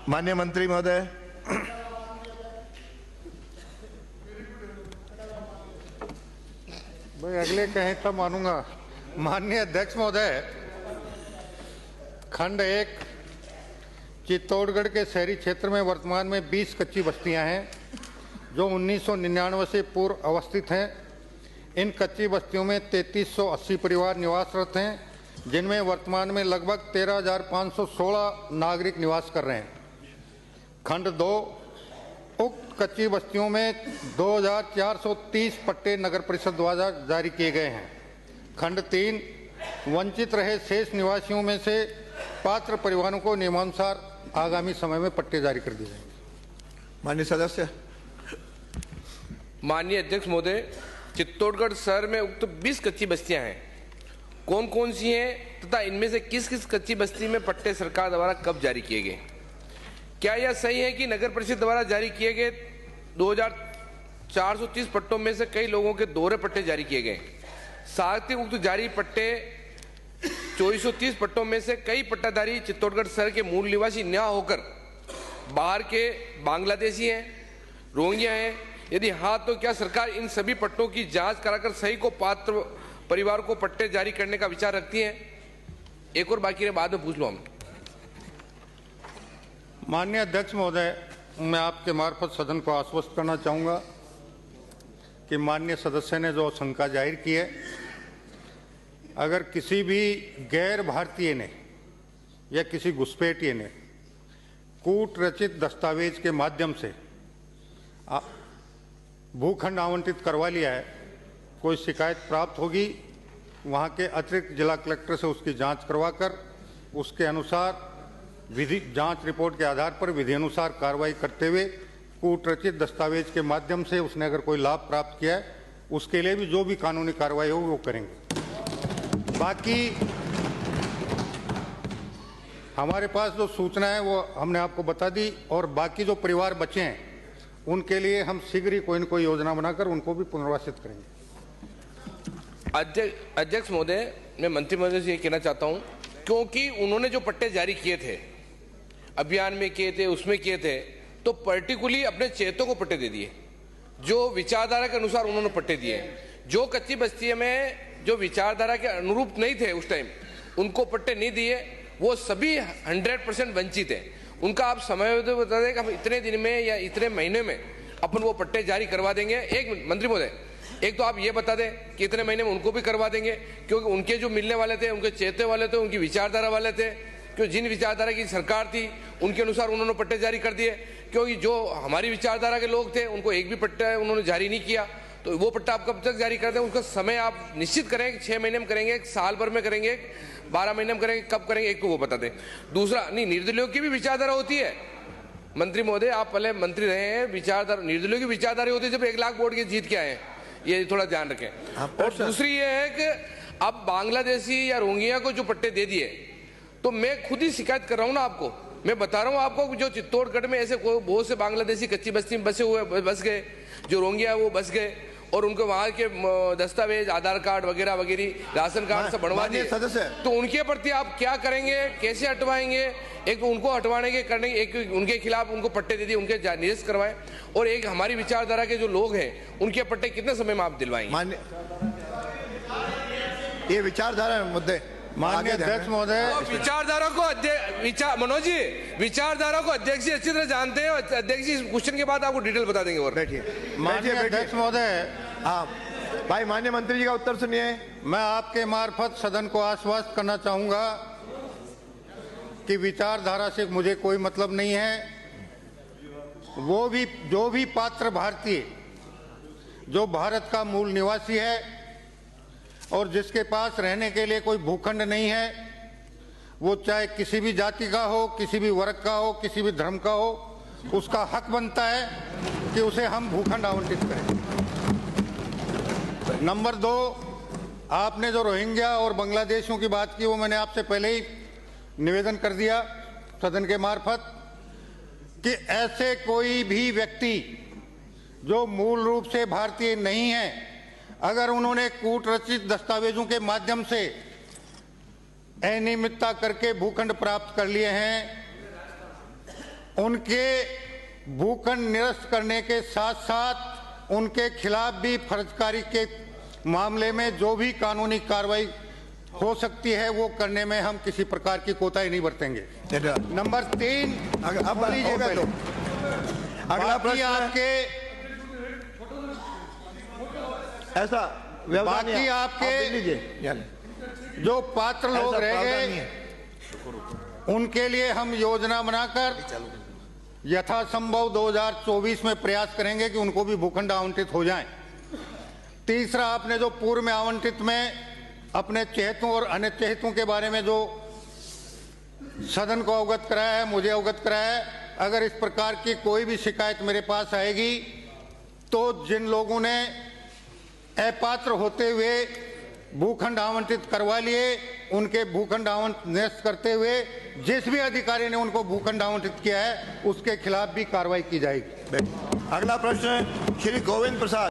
माननीय मंत्री महोदय। भाई अगले कहें तब मानूंगा। माननीय अध्यक्ष महोदय, खंड 1 चित्तौड़गढ़ के शहरी क्षेत्र में वर्तमान में 20 कच्ची बस्तियां हैं जो 1999 से पूर्व अवस्थित हैं। इन कच्ची बस्तियों में 3380 परिवार निवासरत हैं, जिनमें वर्तमान में लगभग 13,516 नागरिक निवास कर रहे हैं। खंड 2 उक्त कच्ची बस्तियों में 2430 पट्टे नगर परिषद द्वारा जारी किए गए हैं। खंड 3 वंचित रहे शेष निवासियों में से पात्र परिवारों को नियमानुसार आगामी समय में पट्टे जारी कर दिए जाएंगे। माननीय सदस्य। माननीय अध्यक्ष महोदय, चित्तौड़गढ़ शहर में उक्त 20 कच्ची बस्तियां हैं, कौन कौन सी हैं तथा इनमें से किस किस कच्ची बस्ती में पट्टे सरकार द्वारा कब जारी किए गए? क्या यह सही है कि नगर परिषद द्वारा जारी किए गए 2430 पट्टों में से कई लोगों के दोहरे पट्टे जारी किए गए? साथ ही उक्त जारी पट्टे 2430 पट्टों में से कई पट्टाधारी चित्तौड़गढ़ शहर के मूल निवासी न होकर बाहर के बांग्लादेशी हैं, रोहिंग्या हैं? यदि हाँ, तो क्या सरकार इन सभी पट्टों की जांच कराकर सही को पात्र परिवार को पट्टे जारी करने का विचार रखती है? एक और बाकी है, बाद में पूछ लो हम। माननीय अध्यक्ष महोदय, मैं आपके मार्फत सदन को आश्वस्त करना चाहूँगा कि माननीय सदस्य ने जो शंका जाहिर की है, अगर किसी भी गैर भारतीय ने या किसी घुसपैठिए ने कूट रचित दस्तावेज के माध्यम से भूखंड आवंटित करवा लिया है, कोई शिकायत प्राप्त होगी, वहाँ के अतिरिक्त जिला कलेक्टर से उसकी जांच करवाकर उसके अनुसार विधि जांच रिपोर्ट के आधार पर विधि अनुसार कार्रवाई करते हुए कूट रचित दस्तावेज के माध्यम से उसने अगर कोई लाभ प्राप्त किया है, उसके लिए भी जो भी कानूनी कार्रवाई होगी वो करेंगे। बाकी हमारे पास जो सूचना है वो हमने आपको बता दी, और बाकी जो परिवार बचे हैं उनके लिए हम शीघ्र ही कोई न कोई योजना बनाकर उनको भी पुनर्वासित करेंगे। अध्यक्ष महोदय, मैं मंत्री महोदय से ये कहना चाहता हूँ, क्योंकि उन्होंने जो पट्टे जारी किए थे, अभियान में किए थे, उसमें किए थे, तो पर्टिकुलरली अपने चेतों को पट्टे दे दिए, जो विचारधारा के अनुसार उन्होंने पट्टे दिए। जो कच्ची बस्ती में जो विचारधारा के अनुरूप नहीं थे उस टाइम, उनको पट्टे नहीं दिए, वो सभी 100% वंचित है। उनका आप समय बता दें कि हम इतने दिन में या इतने महीने में अपन वो पट्टे जारी करवा देंगे। एक मिनट मंत्री महोदय, एक तो आप ये बता दें कि इतने महीने में उनको भी करवा देंगे, क्योंकि उनके जो मिलने वाले थे, उनके चेते वाले थे, उनकी विचारधारा वाले थे, क्योंकि जिन विचारधारा की सरकार थी उनके अनुसार उन्होंने पट्टे जारी कर दिए। क्योंकि जो हमारी विचारधारा के लोग थे उनको एक भी पट्टा उन्होंने जारी नहीं किया, तो वो पट्टा आप कब तक जारी करते हैं? उसका समय आप निश्चित करें कि 6 महीने में करेंगे, साल भर में करेंगे, 12 महीने में करेंगे, कब करेंगे, एक को वो बता दें। दूसरा, नहीं, निर्दलीयों की भी विचारधारा होती है मंत्री महोदय, आप पहले मंत्री रहे हैं, विचारधारा निर्दलीयों की विचारधारा होती है जब 1 लाख वोट के जीत के आए हैं, ये थोड़ा ध्यान रखें। और दूसरी ये है कि अब बांग्लादेशी या रोहिंग्या को जो पट्टे दे दिए, तो मैं खुद ही शिकायत कर रहा हूँ ना आपको, मैं बता रहा हूँ आपको, जो चित्तौड़गढ़ में ऐसे बहुत से बांग्लादेशी कच्ची बस्ती में बस गए, जो रोहिंग्या वो बस गए, और उनको वहां के दस्तावेज, आधार कार्ड वगैरह वगैरह, राशन कार्ड सब बनवा दिए। तो उनके प्रति आप क्या करेंगे, कैसे हटवाएंगे? एक तो उनको हटवाने के करने, एक उनके खिलाफ उनको पट्टे दे दिए, उनके निरस्त करवाएं, और एक हमारी विचारधारा के जो लोग हैं उनके पट्टे कितने समय में आप दिलवाएंगे? ये विचारधारा मुद्दे। माननीय अध्यक्ष महोदय, विचारधारा को मनोज जी, विचारधारा को अध्यक्ष जी अच्छी तरह जानते हैं, अध्यक्ष जी क्वेश्चन के बाद आपको डिटेल बता देंगे। और बैठिए। माननीय अध्यक्ष महोदय, हाँ भाई, माननीय मंत्री जी का उत्तर सुनिए। मैं आपके मार्फत सदन को आश्वस्त करना चाहूंगा कि विचारधारा से मुझे कोई मतलब नहीं है। वो भी जो भी पात्र भारतीय जो भारत का मूल निवासी है और जिसके पास रहने के लिए कोई भूखंड नहीं है, वो चाहे किसी भी जाति का हो, किसी भी वर्ग का हो, किसी भी धर्म का हो, उसका हक बनता है कि उसे हम भूखंड आवंटित करें। नंबर 2, आपने जो रोहिंग्या और बांग्लादेशियों की बात की, वो मैंने आपसे पहले ही निवेदन कर दिया सदन के मार्फत कि ऐसे कोई भी व्यक्ति जो मूल रूप से भारतीय नहीं है, अगर उन्होंने कूट रचित दस्तावेजों के माध्यम से अनियमितता करके भूखंड प्राप्त कर लिए हैं, उनके भूखंड निरस्त करने के साथ साथ उनके खिलाफ भी फर्जकारी के मामले में जो भी कानूनी कार्रवाई हो सकती है वो करने में हम किसी प्रकार की कोताही नहीं बरतेंगे। नंबर 3, अब हो गया तो अगला बाकी प्रश्न आपके ऐसा व्यवधान बाकी नहीं है। आपके- आप लिख लीजिए। जो पात्र लोग ऐसा रह प्रावधान नहीं गए है। उनके लिए हम योजना बनाकर यथासंभव 2024 में प्रयास करेंगे कि उनको भी भूखंड आवंटित हो जाएं। तीसरा, आपने जो पूर्व में आवंटित में अपने चहेतों और अन्य चहेतों के बारे में जो सदन को अवगत कराया है, मुझे अवगत कराया है, अगर इस प्रकार की कोई भी शिकायत मेरे पास आएगी तो जिन लोगों ने अपात्र होते हुए भूखंड आवंटित करवा लिए उनके भूखंड आवंटित निरस्त करते हुए जिस भी अधिकारी ने उनको भूखंड आवंटित किया है उसके खिलाफ भी कार्रवाई की जाएगी। अगला प्रश्न श्री गोविंद प्रसाद।